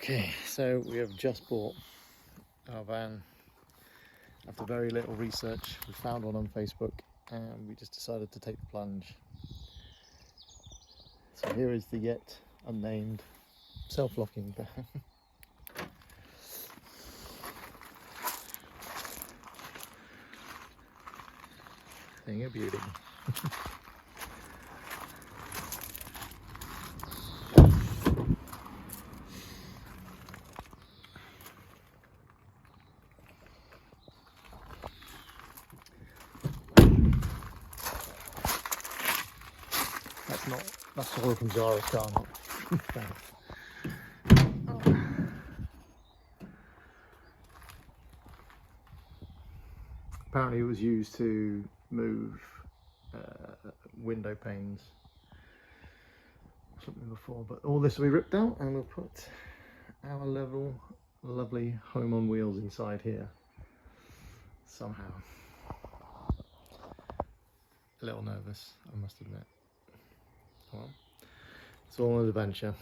Okay, so we have just bought our van. After very little research, we found one on Facebook and we just decided to take the plunge. So here is the yet unnamed self-locking van. Thing of beauty. That's all from Zara's car, not Apparently it was used to move window panes or something before, but all this will be ripped out and we'll put our lovely home on wheels inside here somehow. A little nervous, I must admit. Well, it's all an adventure.